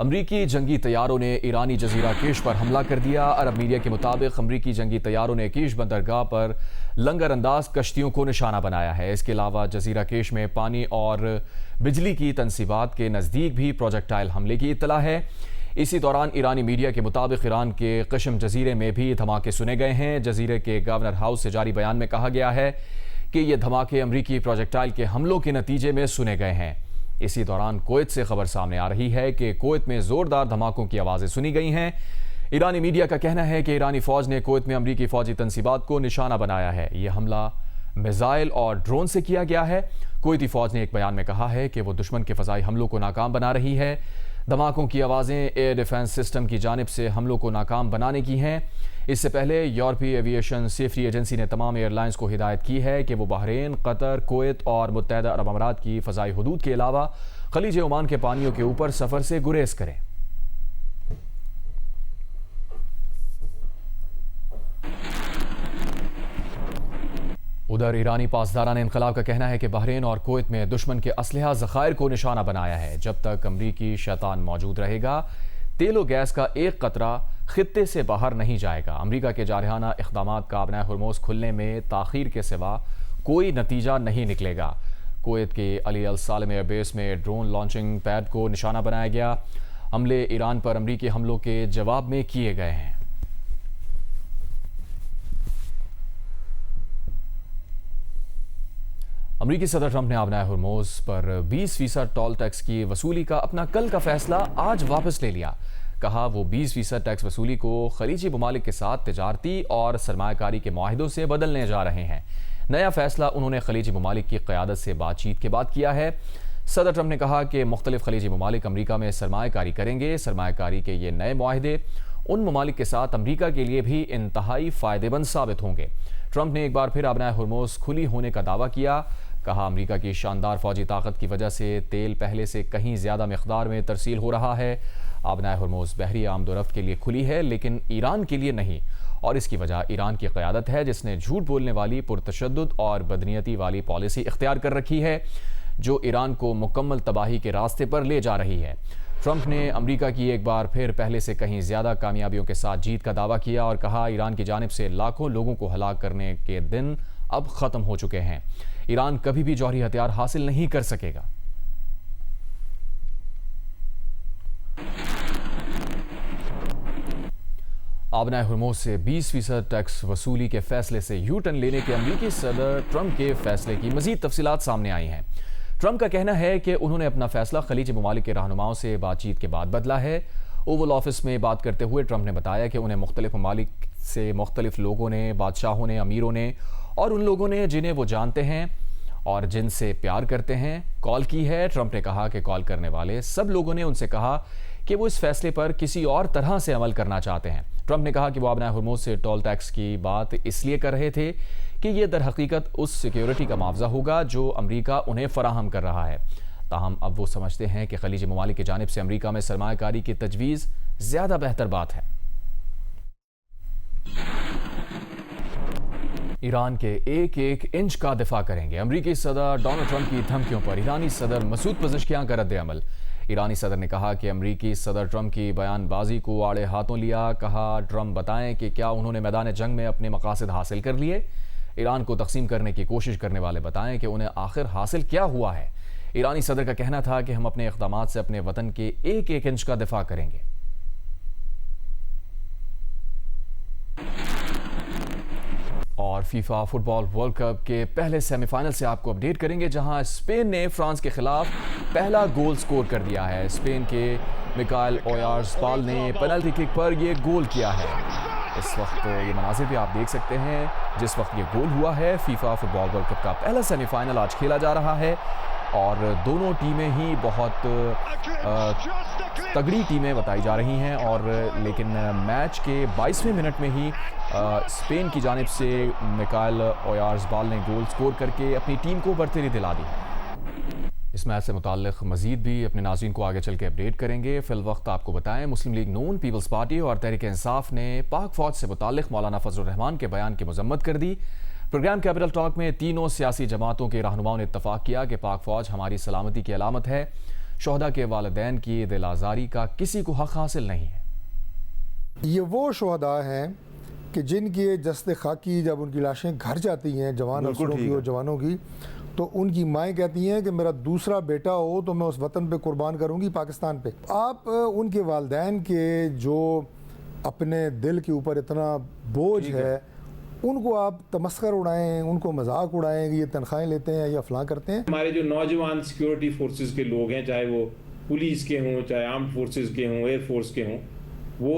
अमरीकी जंगी तैयारों ने ईरानी जजीरा केश पर हमला कर दिया। अरब मीडिया के मुताबिक अमरीकी जंगी तैयारों ने केश बंदरगाह पर लंगर अंदाज कश्तियों को निशाना बनाया है। इसके अलावा जजीरा केश में पानी और बिजली की तनसीबात के नज़दीक भी प्रोजेक्टाइल हमले की इत्तला है। इसी दौरान ईरानी मीडिया के मुताबिक ईरान के कशम जजीरे में भी धमाके सुने गए हैं। जजीरे के गवर्नर हाउस से जारी बयान में कहा गया है कि ये धमाके अमरीकी प्रोजेक्टाइल के हमलों के नतीजे में सुने गए हैं। इसी दौरान कुवैत से खबर सामने आ रही है कि कुवैत में जोरदार धमाकों की आवाज़ें सुनी गई हैं। ईरानी मीडिया का कहना है कि ईरानी फौज ने कुवैत में अमरीकी फौजी तनसीबात को निशाना बनाया है। यह हमला मिसाइल और ड्रोन से किया गया है। कुवैती फौज ने एक बयान में कहा है कि वो दुश्मन के फ़ज़ाई हमलों को नाकाम बना रही है। धमाकों की आवाज़ें एयर डिफेंस सिस्टम की जानिब से हमलों को नाकाम बनाने की हैं। इससे पहले यूरोपीय एविएशन सेफ्टी एजेंसी ने तमाम एयरलाइंस को हिदायत की है कि वो बहरीन, कतर, कुवैत और मुत्तहदा अरब अमारात की फ़ज़ाई हुदूद के अलावा खलीज ओमान के पानियों के ऊपर सफ़र से गुरेज करें। उधर ईरानी पासदारान इनकलाब का कहना है कि बहरीन और कुवैत में दुश्मन के असलहा ज़खायर को निशाना बनाया है। जब तक अमरीकी शैतान मौजूद रहेगा, तेल और गैस का एक कतरा खित्ते से बाहर नहीं जाएगा। अमरीका के जारहाना इक़दामात का अपना हुरमुज़ खुलने में ताख़ीर के सिवा कोई नतीजा नहीं निकलेगा। कुवैत के अली अल सालेम एयरबेस में ड्रोन लॉन्चिंग पैड को निशाना बनाया गया। हमले ईरान पर अमरीकी हमलों के जवाब में किए गए हैं। अमरीकी सदर ट्रंप ने आबनाए हुरमुज़ पर 20% टोल टैक्स की वसूली का अपना कल का फैसला आज वापस ले लिया। कहा वो 20% टैक्स वसूली को खलीजी ममालिक के साथ तिजारती और सरमायाकारी के मुआहिदों से बदलने जा रहे हैं। नया फैसला उन्होंने खलीजी ममालिक की क़यादत से बातचीत के बाद किया है। सदर ट्रंप ने कहा कि मुख्तलिफ खलीजी ममालिक अमरीका में सरमायाकारी करेंगे। सरमायाकारी के ये नए मुआहिदे उन ममालिक के साथ अमरीका के लिए भी इंतहाई फ़ायदेमंद साबित होंगे। ट्रंप ने एक बार फिर आबनाए हुरमुज़ खुली होने का दावा किया। कहा अमरीका की शानदार फौजी ताकत की वजह से तेल पहले से कहीं ज़्यादा मिक़दार में तरसील हो रहा है। आबनाए हुरमुज़ बहरी आमदोरफ्त के लिए खुली है, लेकिन ईरान के लिए नहीं, और इसकी वजह ईरान की क़यादत है जिसने झूठ बोलने वाली, पुरतशद्दुद और बदनीयती वाली पॉलिसी इख्तियार कर रखी है जो ईरान को मुकम्मल तबाही के रास्ते पर ले जा रही है। ट्रंप ने अमरीका की एक बार फिर पहले से कहीं ज़्यादा कामयाबियों के साथ जीत का दावा किया और कहा ईरान की जानिब से लाखों लोगों को हलाक करने के दिन अब ख़त्म हो चुके हैं। ईरान कभी भी जौहरी हथियार हासिल नहीं कर सकेगा। आबनाए हुरमुज़ से 20% टैक्स वसूली के फैसले से यू टर्न लेने के अमरीकी सदर ट्रंप के फैसले की मजीद तफसीलात सामने आई हैं। ट्रंप का कहना है कि उन्होंने अपना फैसला खलीजी ममालिक के रहनुमाओं से बातचीत के बाद बदला है। ओवल ऑफिस में बात करते हुए ट्रंप ने बताया कि उन्हें मुख्तलिफ ममालिक से मुख्तलिफ लोगों ने, बादशाहों ने, अमीरों ने और उन लोगों ने जिन्हें वो जानते हैं और जिनसे प्यार करते हैं कॉल की है। ट्रंप ने कहा कि कॉल करने वाले सब लोगों ने उनसे कहा कि वो इस फैसले पर किसी और तरह से अमल करना चाहते हैं। ट्रंप ने कहा कि वो आबनाए हुरमुज़ से टोल टैक्स की बात इसलिए कर रहे थे कि ये दर हकीकत उस सिक्योरिटी का मुआवजा होगा जो अमरीका उन्हें फराहम कर रहा है। ताहम अब वो समझते हैं कि खलीजी ममालिक की जानिब से अमरीका में सरमायाकारी की तजवीज़ ज़्यादा बेहतर बात है। ईरान के एक एक इंच का दिफा करेंगे। अमरीकी सदर डोनाल्ड ट्रंप की धमकियों पर ईरानी सदर मसूद पज़ेश्कियान का रद्द अमल। ईरानी सदर ने कहा कि अमरीकी सदर ट्रंप की बयानबाजी को आड़े हाथों लिया। कहा ट्रंप बताएं कि क्या उन्होंने मैदान जंग में अपने मकासद हासिल कर लिए। ईरान को तकसीम करने की कोशिश करने वाले बताएं कि उन्हें आखिर हासिल क्या हुआ है। ईरानी सदर का कहना था कि हम अपने इक़दामात से अपने वतन के एक एक इंच का दिफा करेंगे। और फीफा फुटबॉल वर्ल्ड कप के पहले सेमीफाइनल से आपको अपडेट करेंगे, जहां स्पेन ने फ्रांस के खिलाफ पहला गोल स्कोर कर दिया है। स्पेन के मिकाइल ओयारज़बाल ने पेनल्टी किक पर यह गोल किया है। इस वक्त ये मनाज़िर भी आप देख सकते हैं जिस वक्त ये गोल हुआ है। फीफा फुटबॉल वर्ल्ड कप का पहला सेमीफाइनल आज खेला जा रहा है और दोनों टीमें ही बहुत तगड़ी टीमें बताई जा रही हैं। और लेकिन मैच के 22वें मिनट में ही स्पेन की जानिब से मिकाइल ओयारज़बाल ने गोल स्कोर करके अपनी टीम को बढ़तरी दिला दी। इस मैच से मुताल्लिक़ मज़ीद भी अपने नाज़रीन को आगे चल के अपडेट करेंगे। फिल वक्त आपको बताएं, मुस्लिम लीग नून, पीपल्स पार्टी और तहरीक इंसाफ ने पाक फ़ौज से मुताल्लिक़ मौलाना फजलुर रहमान के बयान की मज़म्मत कर दी। प्रोग्राम कैपिटल टॉक में तीनों सियासी जमातों के रहनुमाओं ने इत्तफाक किया कि पाक फ़ौज हमारी सलामती की अलामत है। शोहदा के वालिदैन की दिल आज़ारी का किसी को हक हासिल नहीं है। ये वो शोहदा हैं कि जिनकी जस्ते खाकी जब उनकी लाशें घर जाती हैं, जवान अफसरों की और जवानों की, तो उनकी माएँ कहती हैं कि मेरा दूसरा बेटा हो तो मैं उस वतन पे कुर्बान करूँगी, पाकिस्तान पे। आप उनके वालिदैन के जो अपने दिल के ऊपर इतना बोझ है, उनको आप तमस्कर उड़ाएं, उनको मजाक उड़ाएं कि ये तनख्वाहें लेते हैं या फलां करते हैं। हमारे जो नौजवान सिक्योरिटी फोर्सेस के लोग हैं, चाहे वो पुलिस के हों, चाहे आर्म्ड फोर्सेस के हों, एयरफोर्स के हों, वो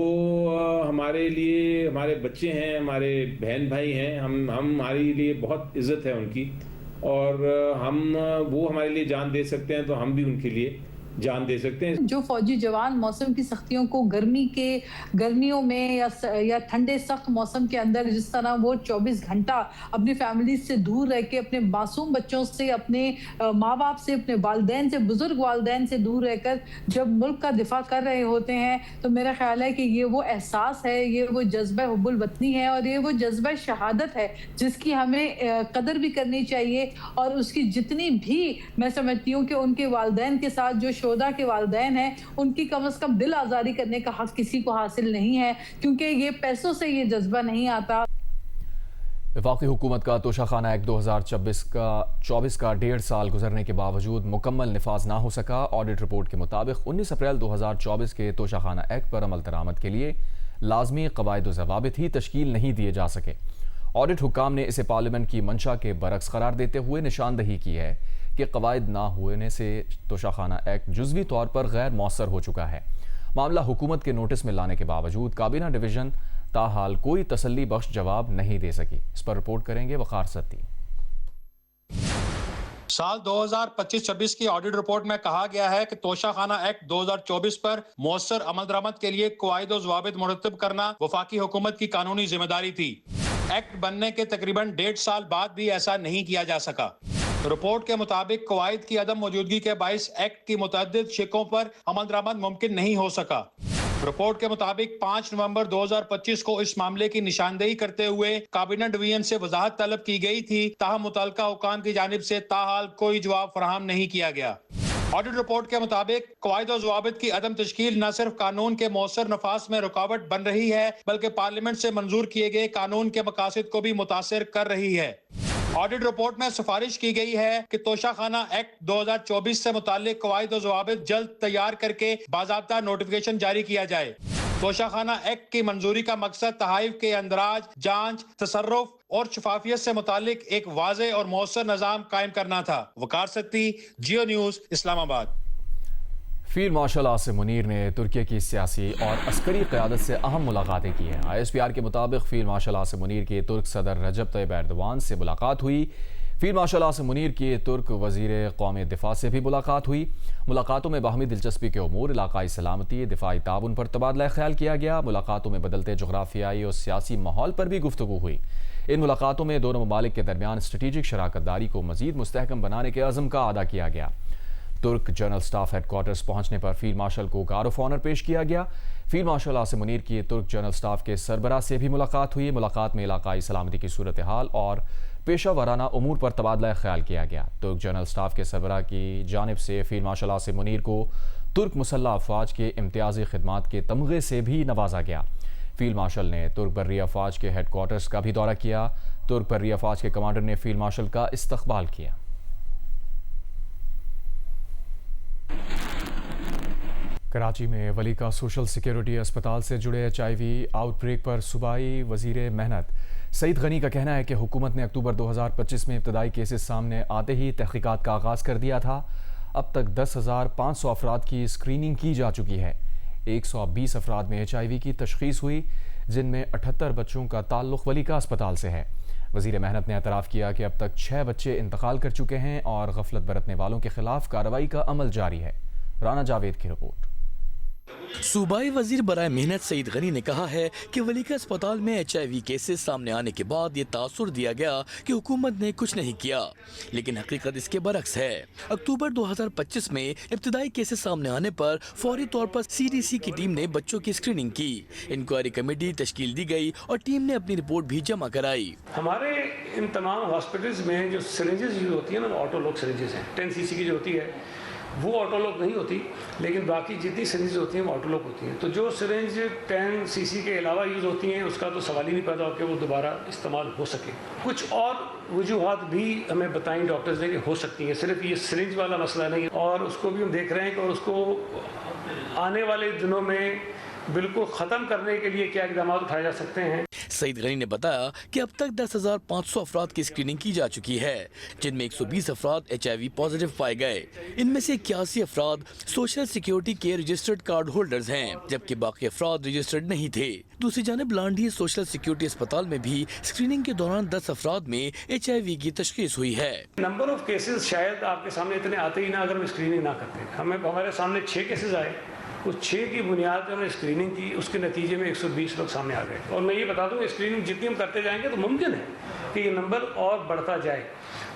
हमारे लिए हमारे बच्चे हैं, हमारे बहन भाई हैं। हम हमारे लिए बहुत इज़्ज़त है उनकी, और वो हमारे लिए जान दे सकते हैं तो हम भी उनके लिए जान दे सकते हैं। जो फौजी जवान मौसम की सख्तियों को गर्मियों में या ठंडे सख्त मौसम के अंदर जिस तरह वो 24 घंटा अपनी फैमिली से दूर रह के अपने मासूम बच्चों से, अपने माँ बाप से, अपने वालिदैन से, बुजुर्ग वालिदैन से दूर रहकर जब मुल्क का दिफा कर रहे होते हैं, तो मेरा ख्याल है कि ये वो एहसास है, ये वो जज्बा हुब्बुल वतनी है और ये वो जज्बा शहादत है जिसकी हमें कदर भी करनी चाहिए। और उसकी जितनी भी मैं समझती हूँ कि उनके वालिदैन के साथ जो शोहदा के वालिदैन हैं, उनकी कम से कम दिल आज़ारी करने का हक किसी को हासिल नहीं है, क्योंकि ये पैसों से ये जज्बा नहीं आता। वफाकी हुकूमत का तोशाखाना एक्ट 2024 का 1.5 साल गुजरने के बावजूद मुकम्मल निफाज ना हो सका। ऑडिट रिपोर्ट के मुताबिक 19 अप्रैल 2024 के तोशाखाना एक्ट पर अमल दरामद के लिए लाजमी कवायद व ज़वाबित ही तश्कील नहीं दिए जा सके। ऑडिट हुक्काम ने इसे पार्लियामेंट की मंशा के बरक्स करार देते हुए निशानदही की है कि कवायद ना होने से तोशाखाना एक्ट जुज़वी तौर पर गैर मौसर हो चुका है। मामला हुकूमत के नोटिस में लाने के बावजूद काबीना डिवीज़न ताहाल कोई तसल्ली बख्श जवाब नहीं दे सकी। इस पर रिपोर्ट करेंगे वक़ार सत्ती। साल 2025-26 की ऑडिट रिपोर्ट में कहा गया है कि तोशाखाना एक्ट 2024 पर मौसर अमल दरामद के लिए कवायद व ज़वाबित मुरतब करना वफाकी हुकूमत की कानूनी जिम्मेदारी थी। एक्ट बनने के तकरीबन 1.5 साल बाद भी ऐसा नहीं किया जा सका। रिपोर्ट के मुताबिक कवायद की अदम मौजूदगी के बाइस एक्ट की मुतअद्दिद शिकों पर अमल दरामद मुमकिन नहीं हो सका। रिपोर्ट के मुताबिक 5 नवंबर 2025 को इस मामले की निशानदेही करते हुए काबीना डिवीजन से वजाहत तलब की गई थी, ताहम मुतल्लिका हुकाम की जानिब से ताहाल कोई जवाब फराहम नहीं किया गया। ऑडिट रिपोर्ट के मुताबिक कवायद व ज़वाबित की अदम तश्कील न सिर्फ कानून के मौसर नफाज में रुकावट बन रही है, बल्कि पार्लियामेंट से मंजूर किए गए कानून के मकासद को भी मुतासिर कर रही है। ऑडिट रिपोर्ट में सिफारिश की गई है कि तोशाखाना एक्ट 2024 से मुताल्लिक कवायद व ज़वाबित जल्द तैयार करके बाज़ाब्ता नोटिफिकेशन जारी किया जाए। तोशाखाना एक्ट की मंजूरी का मकसद तहाइफ के अंदराज, जांच, तसर्रुफ और शफाफियत से मुताल्लिक एक वाज़े और मौसर निज़ाम कायम करना था। Waqar Satti, Geo News, Islamabad. Field marshal Asim Munir ने तुर्की की सियासी और अस्करी क़यादत से अहम मुलाकातें की हैं। ISPR के मुताबिक फील्ड मार्शल आसिम मुनीर की तुर्क सदर रजब तैयब एर्दोगान से मुलाकात हुई। फील्ड मार्शल आसिम मुनीर की तुर्क वज़ीर क़ौमी दिफ़ा से भी मुलाकात हुई। मुलाकातों में बाहमी दिलचस्पी के उमूर, इलाकाई सलामती, दिफाई ताउन पर तबादला ख्याल किया गया। मुलाकातों में बदलते जोग्राफियाई और सियासी माहौल पर भी गुफ्तगू हुई। इन मुलाकातों में दोनों ममालिक के दरमियान स्ट्रेटेजिक शराकत दारी को मज़ीद मुस्तहकम बनाने के अज़म का अदा किया गया। तुर्क जनरल स्टाफ हेडक्वार्टर्स पहुंचने पर फील्ड मार्शल को गार्ड ऑफ ऑनर पेश किया गया। फील्ड मार्शल आसिम मुनीर की तुर्क जनरल स्टाफ के सरबराह से भी मुलाकात हुई। मुलाकात में इलाकाई सलामती की सूरत हाल और पेशा वाराना उमूर पर तबादला ख्याल किया गया। तुर्क जनरल स्टाफ के सरबराह की जानिब से फील्ड मार्शल आसिम मुनीर को तुर्क मुसल्लह अफवाज के इम्तियाजी खिदमात के तमगे से भी नवाजा गया। फील्ड मार्शल ने तुर्क बर्री अफवाज के हेडक्वार्टर्स का भी दौरा किया। तुर्क बर्री अफवाज के कमांडर ने फील्ड मार्शल का इस्तकबाल किया। कराची में वली का सोशल सिक्योरिटी अस्पताल से जुड़े HIV आउटब्रेक पर सूबाई वजीर मेहनत सईद गनी का कहना है कि हुकूमत ने अक्टूबर 2025 में इब्तदाई केसेस सामने आते ही तहकीकात का आगाज़ कर दिया था। अब तक 10,500 अफराद की स्क्रीनिंग की जा चुकी है। 120 अफराद में HIV की तशखीस हुई, जिनमें 78 बच्चों का ताल्लुक़ वली का अस्पताल से है। वज़ीर मेहनत ने एतराफ़ किया कि अब तक 6 बच्चे इंतकाल कर चुके हैं और गफलत बरतने वालों के खिलाफ कार्रवाई का अमल जारी है। राना जावेद की रिपोर्ट। सूबाई वजीर बराए मेहनत सईद गनी ने कहा है कि वली के अस्पताल में HIV केसेस सामने आने के बाद ये तासुर दिया गया कि हुकूमत ने कुछ नहीं किया, लेकिन हकीकत इसके बरक्स है। अक्टूबर 2025 में इब्तिदाई केसेस सामने आने पर फौरी तौर पर CDC की टीम ने बच्चों की स्क्रीनिंग की। इंक्वायरी कमेटी तश्कील दी गई और टीम ने अपनी रिपोर्ट भी जमा कराई। हमारे इन तमाम हॉस्पिटल्स में जो सिरिंजेस यूज होती है ना, ऑटोलॉक सिरिंजेस हैं, 10 cc की जो होती है, वो ऑटोलॉक नहीं होती, लेकिन बाकी जितनी सिरिंज होती हैं वो ऑटोलॉक होती हैं। तो जो सिरिंज 10 सीसी के अलावा यूज़ होती हैं उसका तो सवाल ही नहीं पैदा हो कि वो दोबारा इस्तेमाल हो सके। कुछ और वजूहात भी हमें बताई डॉक्टर्स ने कि हो सकती हैं, सिर्फ ये सिरिंज वाला मसला नहीं, और उसको भी हम देख रहे हैं कि और उसको आने वाले दिनों में बिल्कुल ख़त्म करने के लिए क्या इक़दाम उठाए जा सकते हैं। सईद गनी ने बताया कि अब तक 10,500 अफराद की स्क्रीनिंग की जा चुकी है, जिनमें 120 अफराद HIV पॉजिटिव पाए गए। इनमें से 81 अफराद सोशल सिक्योरिटी के रजिस्टर्ड कार्ड होल्डर्स हैं, जबकि बाकी अफराद रजिस्टर्ड नहीं थे। दूसरी जानब लांडी सोशल सिक्योरिटी अस्पताल में भी स्क्रीनिंग के दौरान 10 अफराद में HIV की तशखीस हुई है। नंबर ऑफ केसेस शायद आपके सामने इतने आते ही ना अगर हम स्क्रीनिंग ना करते। हमारे सामने 6 केसेस आए, उस 6 की बुनियाद पर हमने स्क्रीनिंग की, उसके नतीजे में 120 लोग सामने आ गए। और मैं ये बता दूं, स्क्रीनिंग जितनी हम करते जाएंगे तो मुमकिन है कि ये नंबर और बढ़ता जाए।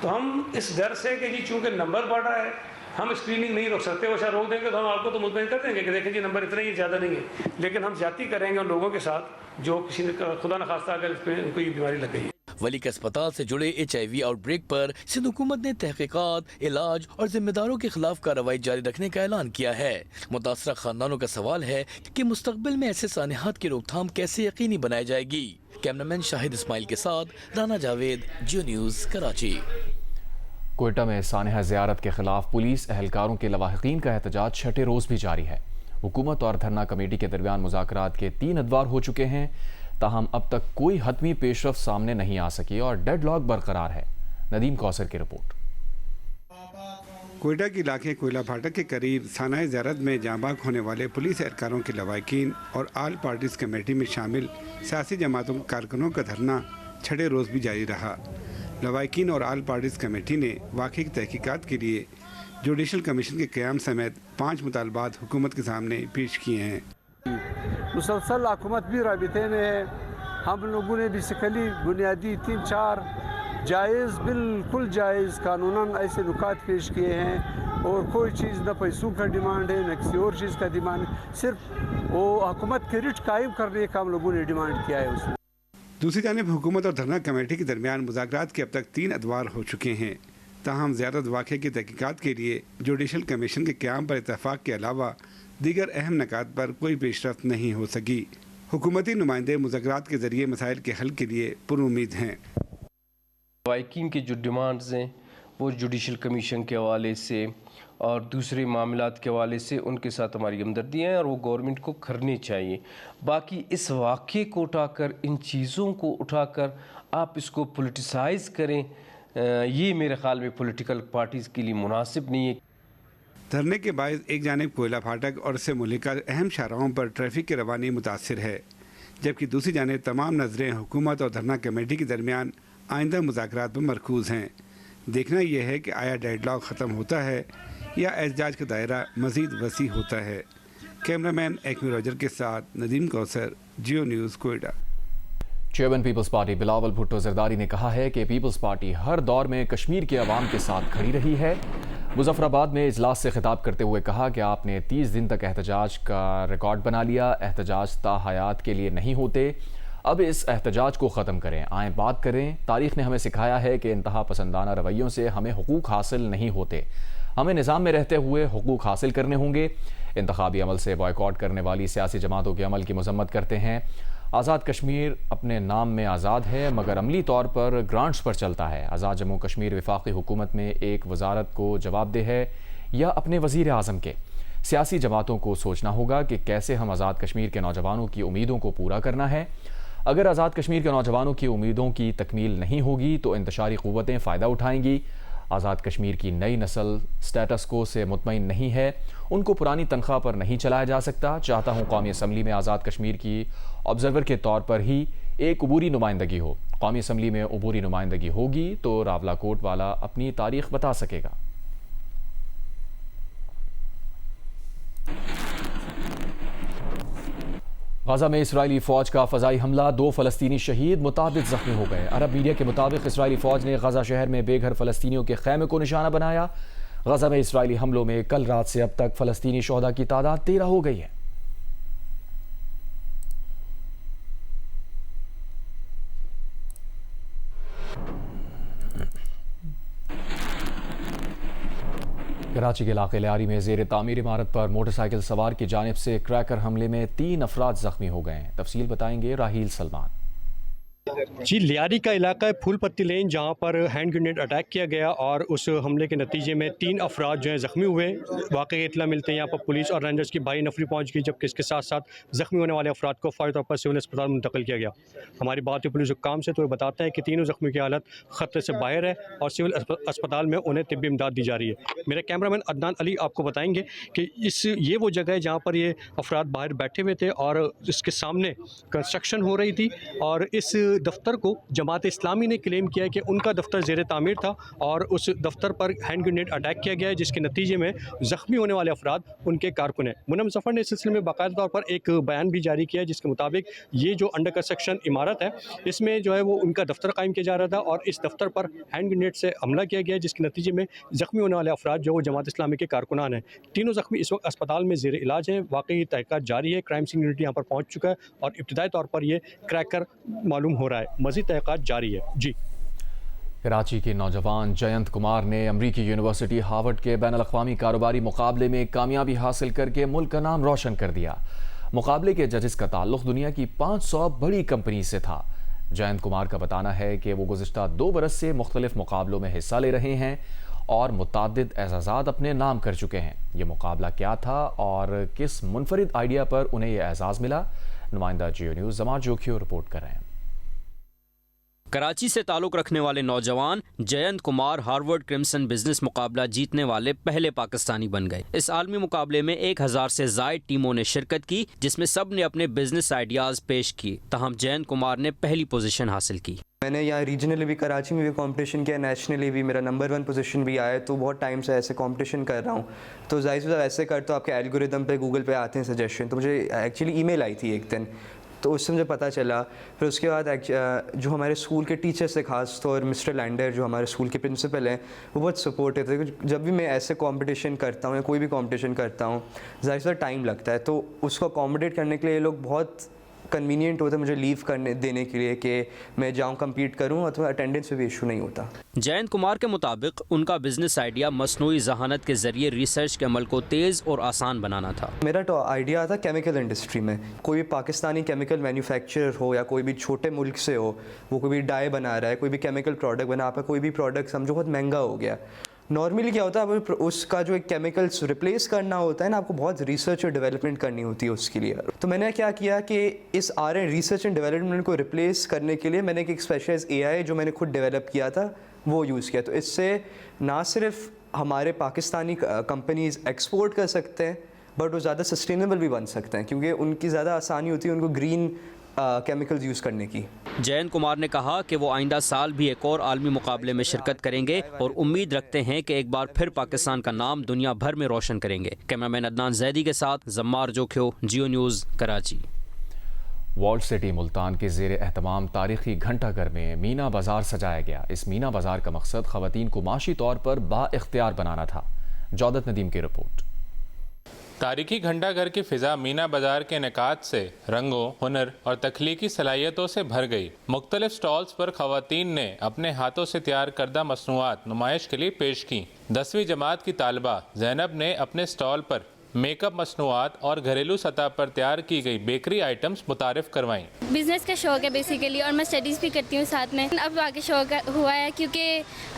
तो हम इस डर से कि जी चूँकि नंबर बढ़ रहा है हम स्क्रीनिंग नहीं रोक सकते, वो शायद रोक देंगे तो हम आपको तो मुतमईन कर देंगे कि देखें जी नंबर इतना ही ज़्यादा नहीं है, लेकिन हम ज्यादती करेंगे उन लोगों के साथ जो किसी ने खुदा न खास्ता अगर उनको ये बीमारी लग गई है। वली के अस्पताल से जुड़े HIV आउटब्रेक पर सिंध हुकूमत ने तहकीकात, इलाज और जिम्मेदारों के खिलाफ कार्रवाई जारी रखने का ऐलान किया है। मुतासरा खानदानों का सवाल है कि मुस्तकबिल में ऐसे सानिहात की रोकथाम कैसे यकीनी बनाई जाएगी। कैमरामैन शाहिद इस्माइल के साथ राना जावेद, जियो न्यूज़, कराची। कोयटा में सानिहा ज़ियारत के खिलाफ पुलिस एहलकारों के लवाहिकीन का एहतजाज 6ठे रोज़ भी जारी है। हुकूमत और धरना कमेटी के दरमियान मुज़ाकरात के 3 अदवार हो चुके हैं, ताहम अब तक कोई हतमी पेशरफ सामने नहीं आ सकी और डेडलॉक बरकरार है। नदीम कौसर की रिपोर्ट। कोयटा के इलाके कोयला फाटक के करीब सानिहा ज़ियारत में जांबाग होने वाले पुलिस एहलकारों के लवाहिकीन और आल पार्टीज कमेटी में शामिल सियासी जमातों के कारकुनों का धरना 6ठे रोज़ भी जारी रहा। लवाहिकीन और आल पार्टीज कमेटी ने वाक़े की तहकीकात के लिए जुडिशल कमीशन के क़याम समेत 5 मुतालबात हुकूमत के सामने पेश किए हैं। मुसलसल हुकूमत भी राबिते में है, हम लोगों ने बेसिकली बुनियादी 3-4 जायज़, बिल्कुल जायज़ कानूनन ऐसे नुकात पेश किए हैं, और कोई चीज़ न पैसों का डिमांड है न किसी और चीज़ का डिमांड, सिर्फ वो हुकूमत के रिट कायम करने का हम लोगों ने डिमांड किया है उसमें। दूसरी जानिब हुकूमत और धरना कमेटी के दरमियान मुज़ाकरात के अब तक 3 अदवार हो चुके हैं, ताहम ज़ियारत वाक़े की तहकीकात के लिए जुडिशल कमीशन के क़याम पर इत्तफ़ाक़ के अलावा दीगर अहम नकात पर कोई पेशरफ्त नहीं हो सकी। हुकूमती नुमाइंदे मुज़ाकरात के ज़रिए मसाइल के हल के लिए पुरुम्मीद हैं। वाइकिंग की जो डिमांड्स हैं वो जुडिशल कमीशन के हवाले से और दूसरे मामलात के हवाले से उनके साथ हमारी हमदर्दी है और वो गवर्नमेंट को करनी चाहिए। बाकी इस वाक़े को उठाकर, इन चीज़ों को उठाकर आप इसको पोलिटिसाइज़ करें, ये मेरे ख़्याल में पॉलिटिकल पार्टीज़ के लिए मुनासिब नहीं है। धरने के बायस एक जानिब कोयला फाटक और इससे मुल्लिका अहम शाहराहों पर ट्रैफिक की रवानी मुतासिर है, जबकि दूसरी जानिब तमाम नज़रें हुकूमत और धरना कमेटी के दरमियान आइंदा मुज़ाकरात पर मरकूज़ हैं। देखना यह है कि आया डेडलॉक ख़त्म होता है या एहतजाज का दायरा मज़ीद वसी होता है। कैमरामैन एक्मी रॉजर के साथ Nadeem Kausar, Geo News, Quetta. Chairman peoples party Bilawal Bhutto Zardari ने कहा है कि पीपल्स पार्टी हर दौर में कश्मीर के अवाम के साथ खड़ी रही है। मुजफ्फराबाद में इजलास से खिताब करते हुए कहा कि आपने 30 दिन तक एहतजाज का रिकॉर्ड बना लिया, एहतजाज ता हयात के लिए नहीं होते, अब इस एहतजाज को ख़त्म करें, आए बात करें। तारीख़ ने हमें सिखाया है कि इंतहा पसंदाना रवैयों से हमें हुकूक हासिल नहीं होते, हमें निज़ाम में रहते हुए हुकूक हासिल करने होंगे। इंतखाबी अमल से बॉयकॉट करने वाली सियासी जमातों के अमल की मजम्मत करते हैं। आज़ाद कश्मीर अपने नाम में आज़ाद है मगर अमली तौर पर ग्रांट्स पर चलता है। आज़ाद जम्मू कश्मीर वफाकी हुकूमत में एक वजारत को जवाबदेह है या अपने वज़ीर आज़म के। सियासी जमातों को सोचना होगा कि कैसे हम आज़ाद कश्मीर के नौजवानों की उम्मीदों को पूरा करना है। अगर आज़ाद कश्मीर के नौजवानों की उम्मीदों की तकमील नहीं होगी तो इंतशारी क़ुव्वतें फ़ायदा उठाएंगी। आज़ाद कश्मीर की नई नस्ल स्टेटस को से मुतमईन नहीं है, उनको पुरानी तनख्वाह पर नहीं चलाया जा सकता। चाहता हूँ कौमी असम्बली में आज़ाद कश्मीर की ऑब्ज़र्वर के तौर पर ही एक अबूरी नुमाइंदगी हो। कौमी असम्बली में अबूरी नुमाइंदगी होगी तो रावलाकोट वाला अपनी तारीख बता सकेगा। गाज़ा में इसराइली फ़ौज का फ़ज़ाई हमला, 2 फ़लस्तीनी शहीद, मुताबिद ज़ख्मी हो गए। अरब मीडिया के मुताबिक इसराइली फ़ौज ने गाज़ा शहर में बेघर फ़लस्तीनियों के खैमे को निशाना बनाया। गाज़ा में इसराइली हमलों में कल रात से अब तक फ़लस्तीनी शोहदा की तादाद 13 हो गई है। कराची के इलाके लियारी में ज़ेर तामीर इमारत पर मोटरसाइकिल सवार की जानिब से क्रैकर हमले में 3 अफराद जख्मी हो गए हैं। तफसील बताएंगे राहील सलमान। जी, लियारी का इलाका है फूल पत्ती लेन, जहाँ पर हैंड ग्रेनेड अटैक किया गया और उस हमले के नतीजे में 3 अफराद जो हैं ज़ख्मी हुए। वाक़े की इत्तला मिलते हैं यहाँ पर पुलिस और रेंजर्स की भारी नफरी पहुँच गई, जबकि इसके साथ साथ ज़ख्मी होने वाले अफराद को फौरी तौर पर सिविल अस्पताल मुंतकिल किया गया। हमारी बात हुई पुलिस हुक्काम से, तो वो बताते हैं कि तीनों ज़ख्मी की हालत खतरे से बाहर है और सिविल अस्पताल में उन्हें तिब्बी इमदाद दी जा रही है। मेरे कैमरामैन अदनान अली आपको बताएंगे कि ये वो जगह है जहाँ पर ये अफराद बाहर बैठे हुए थे और इसके सामने कंस्ट्रक्शन हो रही थी और इस दफ्तर को जमात इस्लामी ने क्लेम किया है कि उनका दफ्तर ज़ेर तामीर था और उस दफ्तर पर हैंड ग्रेनेड अटैक किया गया है, जिसके नतीजे में ज़ख्मी होने वाले अफराद उनके कारकुन हैं। मुनम ज़फ़र ने इस सिलसिले में बाकायदा तौर पर एक बयान भी जारी किया है, जिसके मुताबिक ये जो अंडर कंस्ट्रक्शन इमारत है, इसमें जो है वो उनका दफ्तर कायम किया जा रहा था और इस दफ्तर पर हैंड ग्रेनेड से हमला किया गया, जिसके नतीजे में ज़ख्मी होने वाले अफराद जो वो जमात इस्लामी के कारकुनान हैं। तीनों ज़ख्मी इस वक्त अस्पताल में ज़ेर इलाज हैं। वाकई तहक़ीक़ात जारी है, क्राइम सीन यूनिट यहाँ पर पहुँच चुका है और इब्तिदाई तौर पर ये क्रैकर मालूम हो रहा है। मज़ीद तहक़ीक़ात जारी है। जी, कराची के नौजवान जयंत कुमार ने अमरीकी यूनिवर्सिटी हार्वर्ड के बैनुल-अक़वामी कारोबारी मुकाबले में कामयाबी हासिल करके मुल्क का नाम रोशन कर दिया। मुकाबले के जजेस का ताल्लुक दुनिया की 500 बड़ी कंपनी से था। जयंत कुमार का बताना है कि वो गुज़िश्ता 2 बरस से मुख्तलिफ मुकाबलों में हिस्सा ले रहे हैं और मुतादिद एजाज़ात अपने नाम कर चुके हैं। ये मुकाबला क्या था और किस मुनफरिद आइडिया पर उन्हें यह एजाज़ मिला, नुमाइंदा जियो न्यूज़ जमात जोखियो रिपोर्ट कर रहे हैं। कराची से ताल्लुक़ रखने वाले नौजवान Jayant Kumar Harvard crimson business मुकाबला जीतने वाले पहले पाकिस्तानी बन गए। इस आलमी मुकाबले में 1000 से ज़ायद टीमों ने शिरकत की, जिसमें सब ने अपने बिजनेस आइडियाज़ पेश किए। तहम जयंत कुमार ने पहली पोजीशन हासिल की। मैंने यहाँ रीजनली भी कराची में भी कंपटीशन किया, नेशनली भी मेरा नंबर 1 पोजीशन भी आया। तो बहुत टाइम से ऐसे कंपटीशन कर रहा हूँ, तो जाहिर सी ऐसे कर तो आपके एल्गोरिदम पे गूगल पे आते हैं सजेशन। तो मुझे एक्चुअली ईमेल आई थी एक दिन, तो उससे मुझे पता चला। फिर उसके बाद जो हमारे स्कूल के टीचर्स थे, खास तौर मिस्टर लैंडर जो हमारे स्कूल के प्रिंसिपल हैं, वो बहुत सपोर्टिव थे। जब भी मैं ऐसे कंपटीशन करता हूँ या कोई भी कंपटीशन करता हूँ, ज़ाहिर सी टाइम लगता है, तो उसको अकोमोडेट करने के लिए ये लोग बहुत कन्वीनियंट होता है मुझे लीव करने देने के लिए कि मैं जाऊं कम्पीट करूं, अथवा अटेंडेंस पे भी इशू नहीं होता। जयंत कुमार के मुताबिक उनका बिजनेस आइडिया मसनूई जहानत के जरिए रिसर्च के अमल को तेज़ और आसान बनाना था। मेरा तो आइडिया था केमिकल इंडस्ट्री में, कोई भी पाकिस्तानी केमिकल मैन्युफैक्चरर हो या कोई भी छोटे मुल्क से हो, वो कोई भी डाई बना रहा है, कोई भी केमिकल प्रोडक्ट बना, आपका कोई भी प्रोडक्ट समझो बहुत महंगा हो गया। नॉर्मली क्या होता है, उसका जो एक केमिकल्स रिप्लेस करना होता है ना, आपको बहुत रिसर्च और डेवलपमेंट करनी होती है उसके लिए। तो मैंने क्या किया कि इस रिसर्च एंड डेवलपमेंट को रिप्लेस करने के लिए मैंने एक स्पेशलाइज्ड AI जो मैंने खुद डेवलप किया था वो यूज़ किया। तो इससे ना सिर्फ हमारे पाकिस्तानी कंपनीज एक्सपोर्ट कर सकते हैं, बट वो ज़्यादा सस्टेनेबल भी बन सकते हैं, क्योंकि उनकी ज़्यादा आसानी होती है उनको ग्रीन केमिकल्स यूज़ करने की। जयंत कुमार ने कहा कि वो आइंदा साल भी एक और आलमी मुकाबले में शिरकत करेंगे और उम्मीद रखते हैं कि एक बार फिर पाकिस्तान का नाम दुनिया भर में रोशन करेंगे। कैमरामैन अदनान जैदी के साथ Jammar Jokhio, Geo News, Karachi. Walled city Multan के ज़ेर एहतमाम तारीखी घंटाघर में मीना बाज़ार सजाया गया। इस मीना बाज़ार का मकसद ख़वातीन को माशी तौर पर बाइख्तियार बनाना था। जौदत नदीम की रिपोर्ट। तारीखी घंटाघर की फिजा मीना बाजार के निकात से रंगों, हुनर और तख्लीकी सलाहियतों से भर गई। मुख्तलिफ स्टॉल्स पर खवातीन ने अपने हाथों से तैयार करदा मसनूआत नुमाइश के लिए पेश की। 10वीं जमात की तालिबा जैनब ने अपने स्टॉल पर मेकअप मसनूआत और घरेलू सतह पर तैयार की गई बेकरी आइटम्स मुतारिफ करवाईं। बिजनेस का शौक है बेसिकली, और मैं स्टडीज़ भी करती हूँ साथ में। अब आगे शौक हुआ है क्योंकि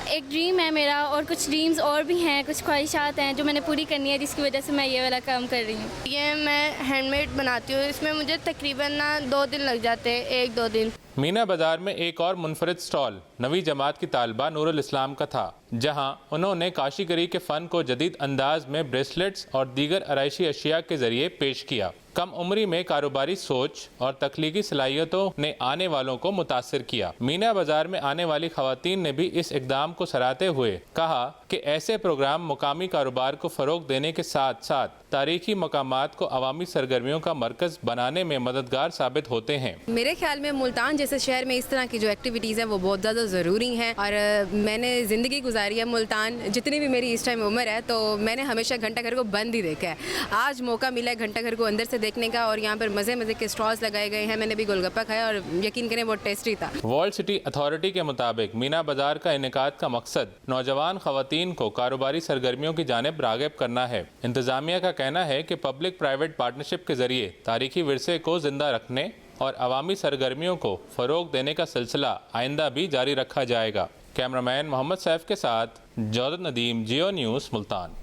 एक ड्रीम है मेरा, और कुछ ड्रीम्स और भी हैं, कुछ ख्वाहिशात हैं जो मैंने पूरी करनी है, जिसकी वजह से मैं ये वाला काम कर रही हूँ। ये मैं हैंडमेड बनाती हूँ, इसमें मुझे तकरीबन ना 2 दिन लग जाते हैं, 1-2 दिन। मीना बाजार में एक और मुनफरिद स्टॉल नवी जमात की तालिबा नूरुल इस्लाम का था, जहां उन्होंने काशीगरी के फ़न को जदीद अंदाज में ब्रेसलेट्स और दीगर आराइशी अशिया के ज़रिए पेश किया। कम उम्री में कारोबारी सोच और तख्लीकी सलाहियतों ने आने वालों को मुतासिर किया। मीना बाजार में आने वाली खवातीन ने भी इस इकदाम को सराहते हुए कहा कि ऐसे प्रोग्राम मुकामी कारोबार को फ़रोग देने के साथ साथ तारीखी मकामात को अवामी सरगर्मियों का मरकज़ बनाने में मददगार साबित होते हैं। मेरे ख्याल में मुल्तान जैसे शहर में इस तरह की जो एक्टिविटीज़ हैं वो बहुत ज़्यादा ज़रूरी हैं, और मैंने ज़िंदगी गुजारी है मुल्तान, जितनी भी मेरी इस टाइम उम्र है, तो मैंने हमेशा घंटाघर को बंद ही देखा है। आज मौका मिला है घंटाघर को अंदर से देखने का। और यहाँ पर मज़े मज़े के स्टॉल्स लगाए गए हैं। मैंने भी गोलगप्पा खाया और यकीन करें बहुत टेस्टी था। वर्ल्ड सिटी अथॉरिटी के मुताबिक मीना बाजार का इनेकाद का मकसद नौजवान खवातीन को कारोबारी सरगर्मियों की जानिब राग़िब करना है। इंतजामिया का कहना है कि पब्लिक प्राइवेट पार्टनरशिप के जरिए तारीखी विरसे को जिंदा रखने और अवामी सरगर्मियों को फ़रोग देने का सिलसिला आइंदा भी जारी रखा जाएगा। कैमरामैन मोहम्मद सैफ के साथ जौदत नदीम, जियो न्यूज़, मुल्तान।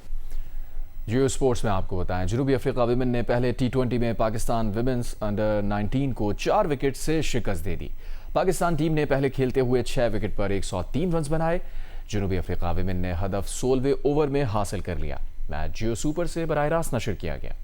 जियो स्पोर्ट्स में आपको बताएं, जनूबी अफ्रीका विमेन ने पहले T20 में पाकिस्तान विमेंस अंडर 19 को 4 विकेट से शिकस्त दे दी। पाकिस्तान टीम ने पहले खेलते हुए 6 विकेट पर 103 रन बनाए। जनूबी अफ्रीका विमेन ने हदफ 16वें ओवर में हासिल कर लिया। मैच जियो सुपर से बराह रास्त नशर किया गया।